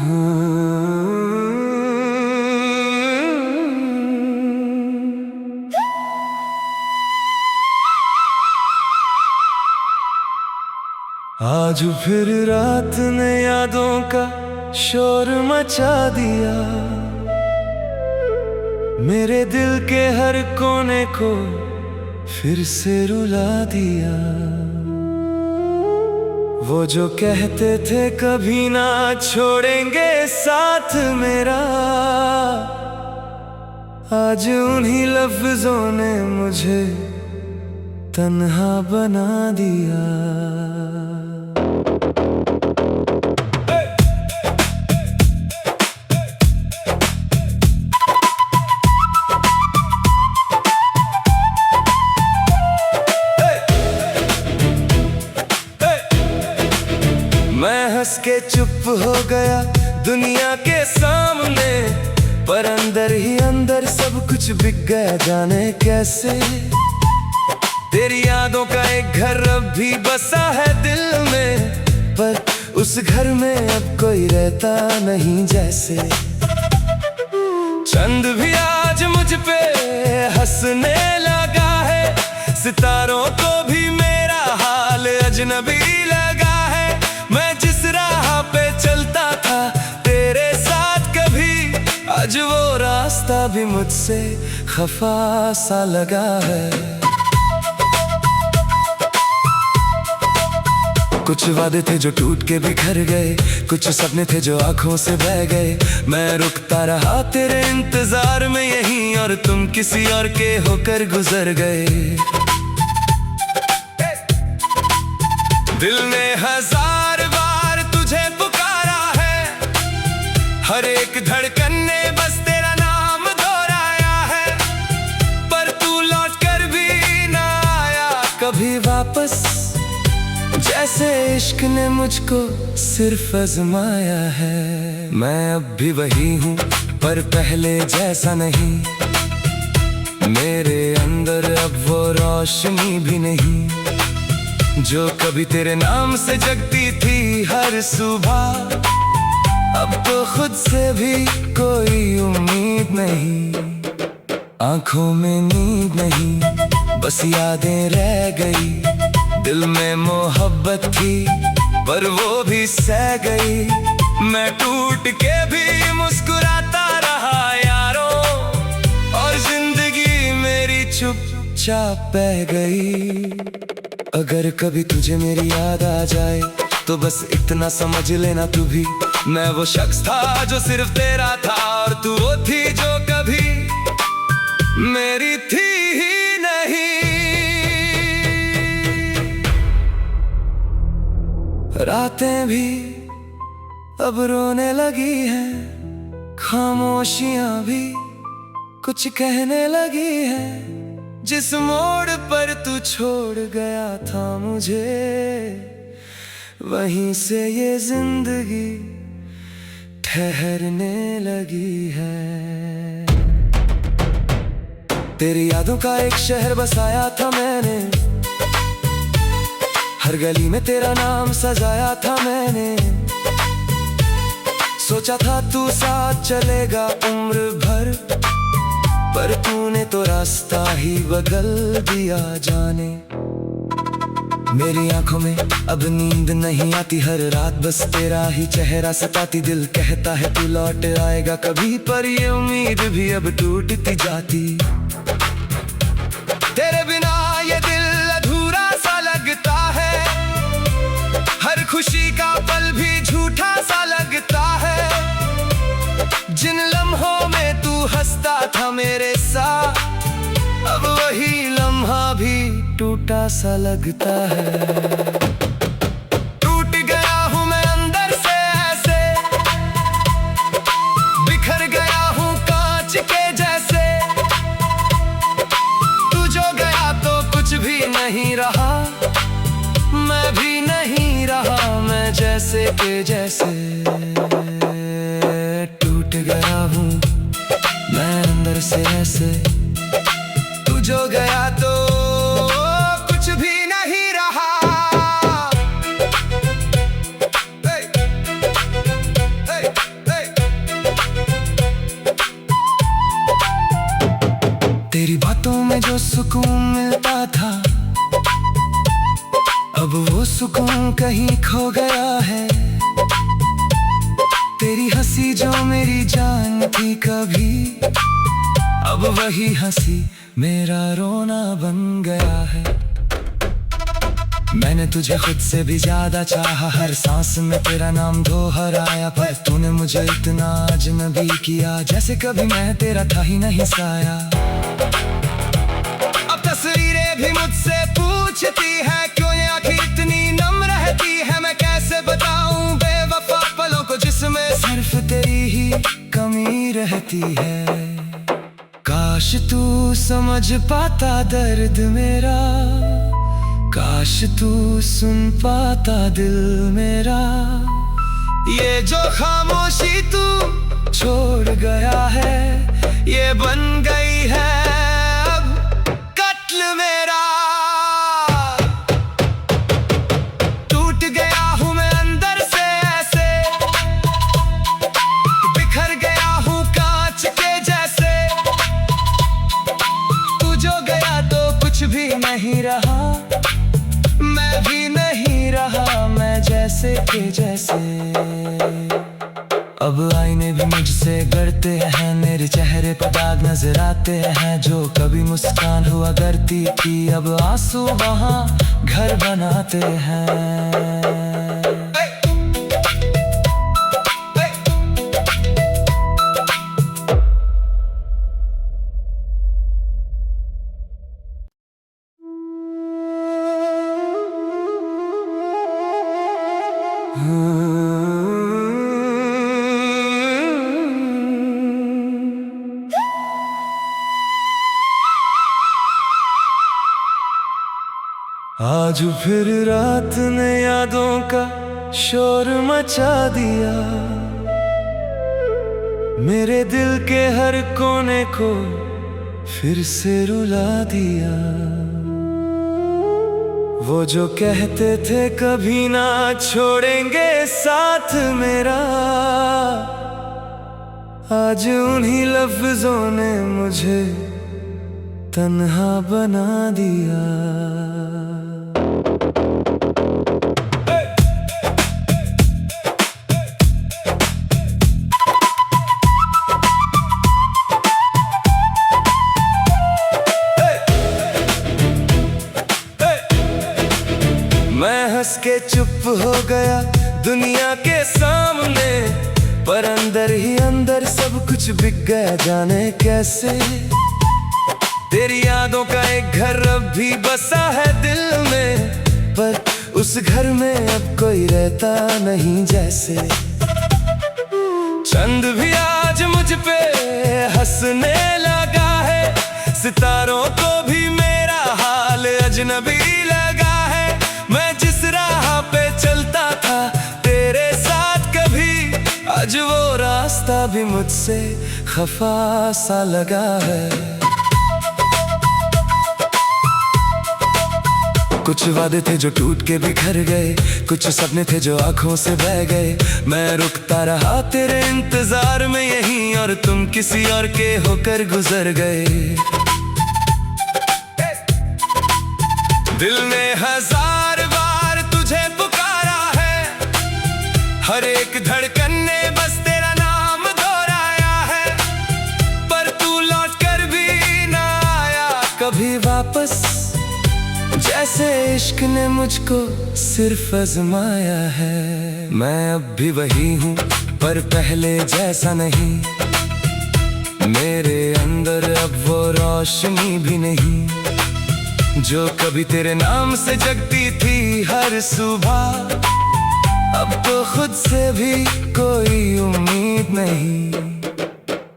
आज फिर रात ने यादों का शोर मचा दिया, मेरे दिल के हर कोने को फिर से रुला दिया। वो जो कहते थे कभी ना छोड़ेंगे साथ मेरा, आज उन्हीं लफ्जों ने मुझे तन्हा बना दिया। मैं हंस के चुप हो गया दुनिया के सामने, पर अंदर ही अंदर सब कुछ बिक गया जाने कैसे। तेरी यादों का एक घर अब भी बसा है दिल में, पर उस घर में अब कोई रहता नहीं जैसे। चंद भी आज मुझ पे हंसने लगा है, सितारों को भी मेरा हाल अजनबी लगा है। मैं जिस राह पे चलता था तेरे साथ कभी, आज वो रास्ता भी मुझसे खफा सा लगा है। कुछ वादे थे जो टूट के बिखर गए, कुछ सपने थे जो आंखों से बह गए। मैं रुकता रहा तेरे इंतजार में यहीं, और तुम किसी और के होकर गुजर गए। दिल ने हजार बार तुझे पुकारा है, हर एक धड़कन ने बस तेरा नाम दोहराया है, पर तू लौट कर भी ना आया कभी वापस। जैसे इश्क ने मुझको सिर्फ आजमाया है। मैं अब भी वही हूँ पर पहले जैसा नहीं, मेरे अंदर अब वो रोशनी भी नहीं जो कभी तेरे नाम से जगती थी हर सुबह। अब तो खुद से भी कोई उम्मीद नहीं, आंखों में नींद नहीं, बस यादें रह गई। दिल में मोहब्बत थी पर वो भी सह गई। मैं टूट के भी मुस्कुराता रहा यारों, और जिंदगी मेरी चुपचाप बह गई। अगर कभी तुझे मेरी याद आ जाए तो बस इतना समझ लेना तू भी, मैं वो शख्स था जो सिर्फ तेरा था, और तू वो थी जो कभी मेरी थी ही नहीं। रातें भी अब रोने लगी हैं, खामोशियां भी कुछ कहने लगी हैं। जिस मोड़ पर तू छोड़ गया था मुझे, वहीं से ये जिंदगी ठहरने लगी है। तेरी यादों का एक शहर बसाया था मैंने, हर गली में तेरा नाम सजाया था मैंने। सोचा था तू साथ चलेगा उम्र भर, पर तूने तो रास्ता ही बदल दिया जाने। मेरी आंखों में अब नींद नहीं आती, हर रात बस तेरा ही चेहरा सताती। दिल कहता है तू लौट आएगा कभी, पर ये उम्मीद भी अब टूटती जाती। तेरे बिना ये दिल अधूरा सा लगता है, हर खुशी का पल भी झूठा सा लगता है। जिन लम्हों में तू हंसता था मेरे साथ, अब वही लम्हा भी टूटा सा लगता है। टूट गया हूँ मैं अंदर से ऐसे, बिखर गया हूँ कांच के जैसे। तू जो गया तो कुछ भी नहीं रहा, मैं भी नहीं रहा मैं जैसे के जैसे। टूट गया हूँ मैं अंदर से ऐसे, तू जो गया तो कुछ भी नहीं रहा। hey, hey. जो सुकून मिलता था, अब वो सुकून कहीं खो गया है। तेरी हंसी जो मेरी जान थी कभी, अब वही हंसी मेरा रोना बन गया है। मैंने तुझे खुद से भी ज्यादा चाहा, हर सांस में तेरा नाम दोहराया, पर तूने मुझे इतना अजनबी किया जैसे कभी मैं तेरा था ही नहीं साया। अब तस्वीरें भी मुझसे पूछती है, क्यों ये आँखें इतनी नम रहती है। मैं कैसे बताऊं बेवफा पलों को जिसमें सिर्फ तेरी ही कमी रहती है। काश तू समझ पाता दर्द मेरा, काश तू सुन पाता दिल मेरा। ये जो खामोशी तू छोड़ गया है, ये बन गई है अब कत्ल मेरा। टूट गया हूँ मैं अंदर से ऐसे, बिखर गया हूँ कांच के जैसे। तू जो गया तो कुछ भी नहीं रहा, मैं भी नहीं रहा मैं जैसे के जैसे। अब आईने भी मुझसे डरते हैं, मेरे चेहरे पर दाग नजर आते हैं। जो कभी मुस्कान हुआ करती थी, अब आंसू वहाँ घर बनाते हैं। आज फिर रात ने यादों का शोर मचा दिया, मेरे दिल के हर कोने को फिर से रुला दिया। वो जो कहते थे कभी ना छोड़ेंगे साथ मेरा, आज उन्हीं लफ्जों ने मुझे तन्हा बना दिया। मैं हंस के चुप हो गया दुनिया के सामने, पर अंदर ही अंदर सब कुछ बिक गया जाने कैसे। तेरी यादों का एक घर अब भी बसा है दिल में, पर उस घर में अब कोई रहता नहीं जैसे। चंद भी आज मुझ पे हंसने लगा है, सितारों को भी मेरा हाल अजनबी लगा है। मैं जिस राह पे चलता था तेरे साथ कभी, आज वो रास्ता भी मुझसे खफा सा लगा है। कुछ वादे थे जो टूट के बिखर गए, कुछ सपने थे जो आंखों से बह गए। मैं रुकता रहा तेरे इंतजार में यहीं, और तुम किसी और के होकर गुजर गए। दिल ने हजार बार तुझे पुकारा है, हर एक धड़कन ने बस तेरा नाम दोहराया है, पर तू लौट कर भी ना आया कभी वापस। जैसे इश्क ने मुझको सिर्फ आजमाया है। मैं अब भी वही हूँ पर पहले जैसा नहीं, मेरे अंदर अब वो रोशनी भी नहीं जो कभी तेरे नाम से जगती थी हर सुबह। अब तो खुद से भी कोई उम्मीद नहीं,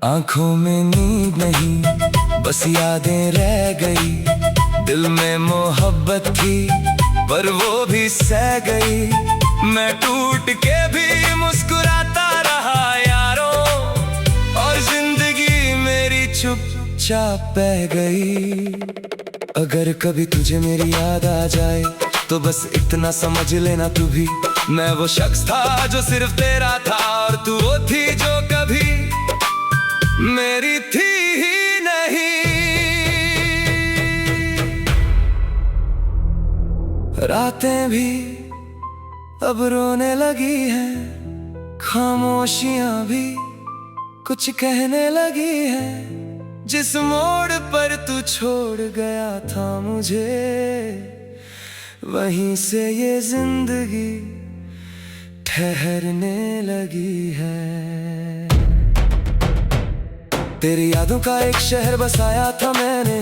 आंखों में नींद नहीं, बस यादें रह गई। दिल में मोहब्बत थी पर वो भी सह गई। मैं टूट के भी मुस्कुराता रहा यारों, और जिंदगी मेरी चुपचाप बह गई। अगर कभी तुझे मेरी याद आ जाए तो बस इतना समझ लेना तू भी, मैं वो शख्स था जो सिर्फ तेरा था, और तू वो थी जो कभी मेरी थी ही नहीं। रातें भी अब रोने लगी हैं, खामोशियां भी कुछ कहने लगी हैं। जिस मोड़ पर तू छोड़ गया था मुझे, वहीं से ये जिंदगी ठहरने लगी है। तेरी यादों का एक शहर बसाया था मैंने,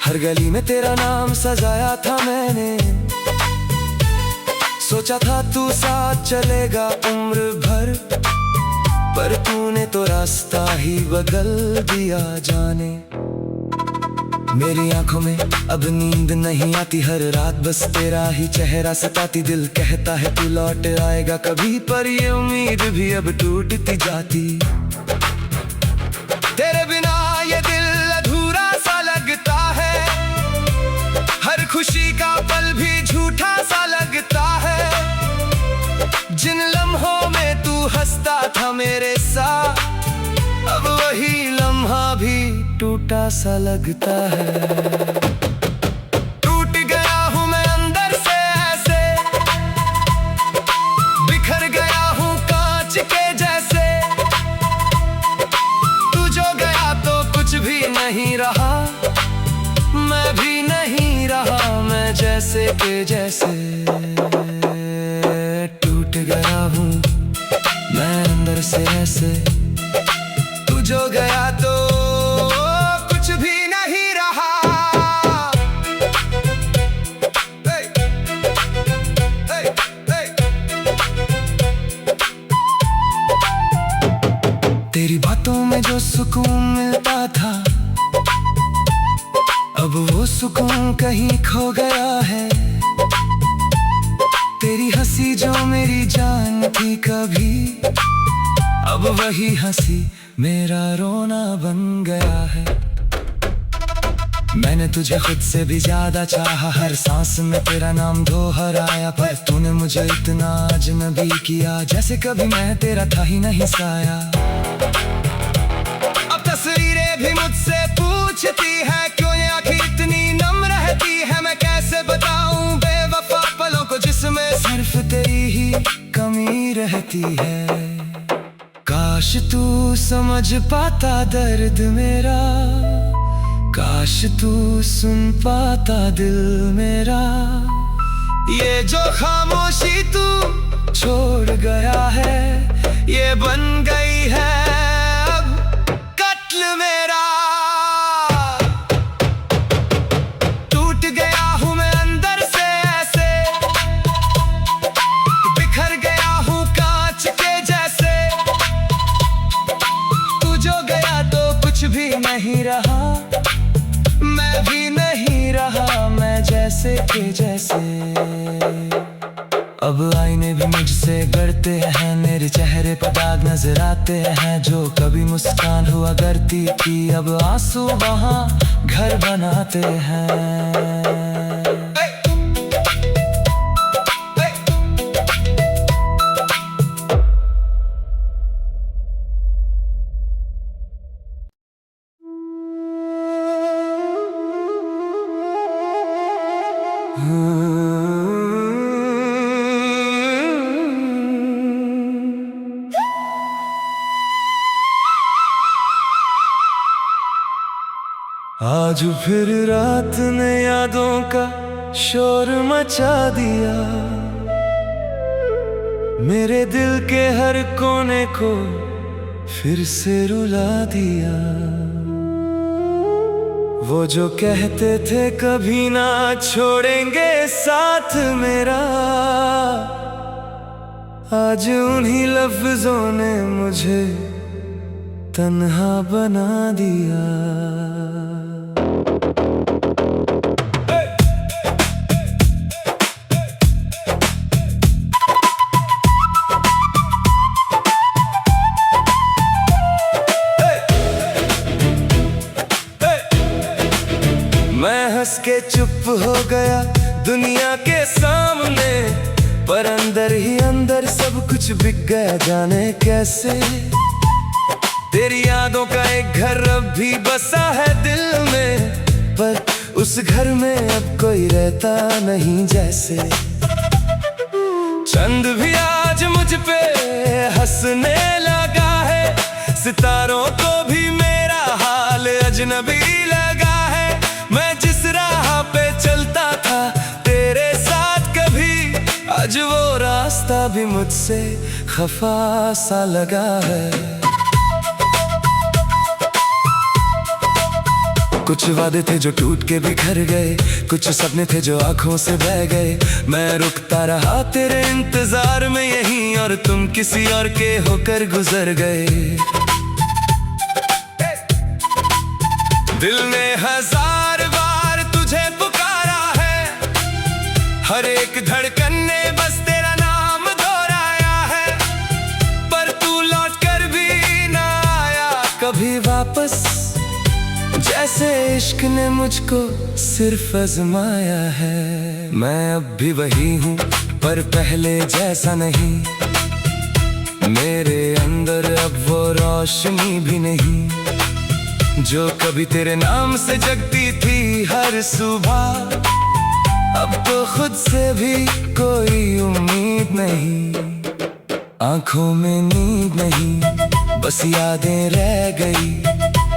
हर गली में तेरा नाम सजाया था मैंने। सोचा था तू साथ चलेगा उम्र भर, पर तूने तो रास्ता ही बदल दिया जाने। मेरी आंखों में अब नींद नहीं आती, हर रात बस तेरा ही चेहरा सताती। दिल कहता है तू लौट आएगा कभी, पर ये उम्मीद भी अब टूटती जाती। तेरे बिना ये दिल अधूरा सा लगता है, हर खुशी का पल भी झूठा सा लगता है। जिन लम्हों में तू हंसता था मेरे साथ, अब वही लम्हा भी टूटा सा लगता है। टूट गया हूँ मैं अंदर से ऐसे, बिखर गया हूँ कांच के जैसे। तू जो गया तो कुछ भी नहीं रहा, मैं भी नहीं रहा मैं जैसे के जैसे। टूट गया हूँ मैं अंदर से ऐसे, तू जो गया तो कुछ भी नहीं रहा। hey, hey, hey. तेरी बातों में जो सुकून मिलता था, अब वो सुकून कहीं खो गया है। तेरी हंसी जो मेरी जान थी कभी, अब वही हंसी मेरा रोना बन गया है। मैंने तुझे खुद से भी ज्यादा चाहा, हर सांस में तेरा नाम दोहराया, पर तूने मुझे इतना अजनबी किया, जैसे कभी मैं तेरा था ही नहीं साया। अब तस्वीरें भी मुझसे पूछती है, क्यों ये आँखें इतनी नम रहती है। मैं कैसे बताऊं बेवफा पलों को, जिसमें सिर्फ तेरी ही कमी रहती है। काश तू समझ पाता दर्द मेरा, काश तू सुन पाता दिल मेरा। ये जो खामोशी तू छोड़ गया है, ये बन गई है अब कत्ल मेरा। टूट गया हूँ मैं अंदर से ऐसे, बिखर गया हूँ कांच के जैसे। तू जो गया तो कुछ भी नहीं रहा, मैं भी नहीं रहा मैं जैसे के जैसे। अब आईने भी मुझसे गड़ते हैं, मेरे चेहरे पर दाग नजर आते हैं। जो कभी मुस्कान हुआ करती थी, अब आंसू वहाँ घर बनाते हैं। आज फिर रात ने यादों का शोर मचा दिया, मेरे दिल के हर कोने को फिर से रुला दिया। वो जो कहते थे कभी ना छोड़ेंगे साथ मेरा, आज उन्हीं लफ्जों ने मुझे तन्हा बना दिया। मैं हंस के चुप हो गया दुनिया के सामने, पर अंदर ही अंदर सब कुछ बिक गया जाने कैसे। तेरी यादों का एक घर अब भी बसा है दिल में, पर उस घर में अब कोई रहता नहीं जैसे। चंद भी आज मुझ पे हंसने लगा है, सितारों को भी मेरा हाल अजनबी लगा है। मैं जिस राह पे चलता था तेरे साथ कभी, आज वो रास्ता भी मुझसे खफा सा लगा है। कुछ वादे थे जो टूट के बिखर गए, कुछ सपने थे जो आंखों से बह गए। मैं रुकता रहा तेरे इंतजार में यहीं, और तुम किसी और के होकर गुजर गए। दिल ने 1000 बार तुझे पुकारा है, हर एक धड़कन ने बस तेरा नाम दोहराया है। पर तू लौट कर भी ना आया कभी वापस, जैसे इश्क ने मुझको सिर्फ आजमाया है। मैं अब भी वही हूँ पर पहले जैसा नहीं, मेरे अंदर अब वो रोशनी भी नहीं जो कभी तेरे नाम से जगती थी हर सुबह। अब तो खुद से भी कोई उम्मीद नहीं, आंखों में नींद नहीं, बस यादें रह गई।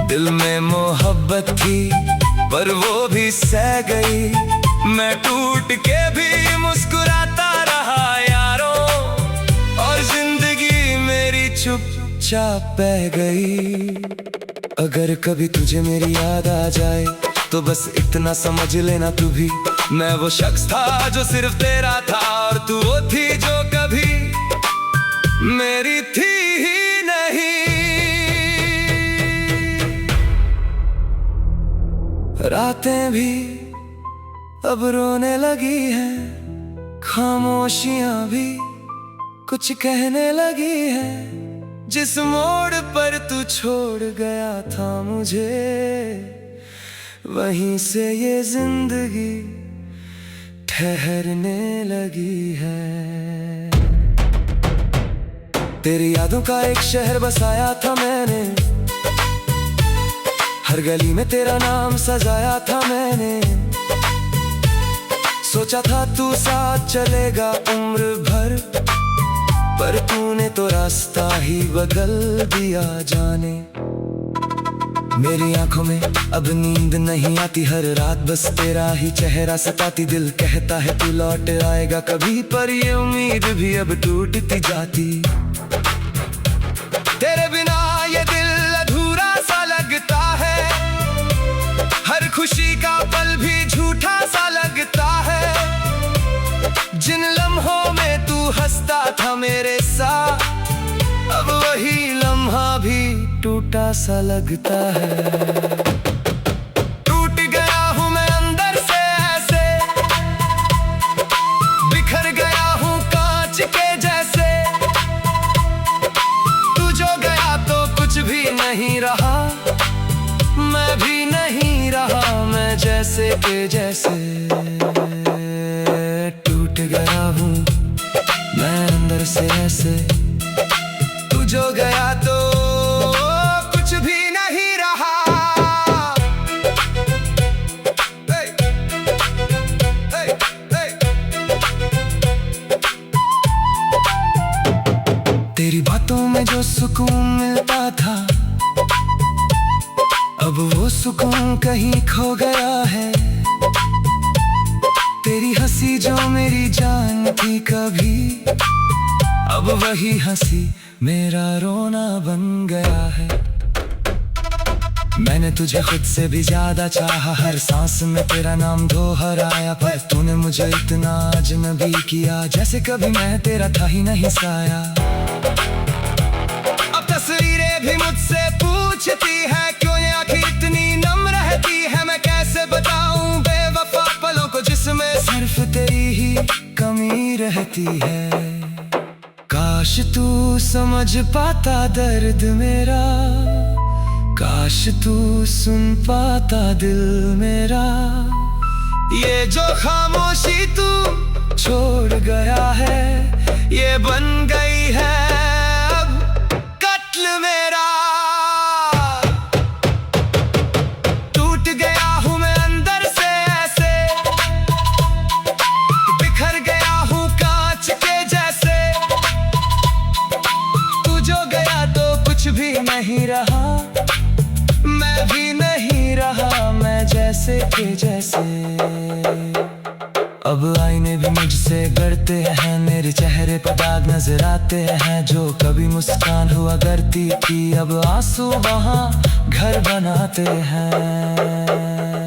दिल में मोहब्बत थी पर वो भी सह गई। मैं टूट के भी मुस्कुराता रहा यारों, और जिंदगी मेरी चुपचाप बह गई। अगर कभी तुझे मेरी याद आ जाए तो बस इतना समझ लेना तू भी, मैं वो शख्स था जो सिर्फ तेरा था, और तू वो थी जो कभी मेरी थी ही नहीं। रातें भी अब रोने लगी हैं, खामोशियां भी कुछ कहने लगी हैं। जिस मोड़ पर तू छोड़ गया था मुझे, वहीं से ये जिंदगी ठहरने लगी है। तेरी यादों का एक शहर बसाया था मैंने, हर गली में तेरा नाम सजाया था मैंने। सोचा था तू साथ चलेगा उम्र भर, पर तूने तो रास्ता ही बदल दिया जाने। मेरी आंखों में अब नींद नहीं आती, हर रात बस तेरा ही चेहरा सताती। दिल कहता है तू लौट आएगा कभी, पर ये उम्मीद भी अब टूटती जाती। तेरे बिना ये दिल अधूरा सा लगता है, हर खुशी का पल भी झूठा सा लगता है। जिन लम्हों में तू हंसता था मेरे साथ, अब वही लम्हा भी टूटा सा लगता है। टूट गया हूँ मैं अंदर से ऐसे, बिखर गया हूँ कांच के जैसे। तू जो गया तो कुछ भी नहीं रहा, मैं भी नहीं रहा मैं जैसे के जैसे। टूट गया हूँ मैं अंदर से ऐसे, तू जो गया तो कुछ भी नहीं रहा। hey, hey, hey. तेरी बातों में जो सुकून मिलता था, अब वो सुकून कहीं खो गया है। तेरी हंसी जो मेरी जान थी कभी, अब वही हंसी मेरा रोना बन गया है। मैंने तुझे खुद से भी ज्यादा चाहा, हर सांस में तेरा नाम दोहराया, पर तूने मुझे इतना अजनबी किया जैसे कभी मैं तेरा था ही नहीं साया। अब तस्वीरें भी मुझसे पूछती है क्यों ये आँखें इतनी नम रहती है। मैं कैसे बताऊं बेवफा पलों को जिसमें सिर्फ तेरी ही कमी रहती है। काश तू समझ पाता दर्द मेरा, काश तू सुन पाता दिल मेरा। ये जो खामोशी तू छोड़ गया है, ये बन गई है अब कत्ल मेरा। टूट गया हूँ मैं अंदर से ऐसे, पैसे के जैसे। अब आईने भी मुझसे डरते हैं, मेरे चेहरे पर दाग नजर आते हैं। जो कभी मुस्कान हुआ करती थी, अब आंसू वहाँ घर बनाते हैं।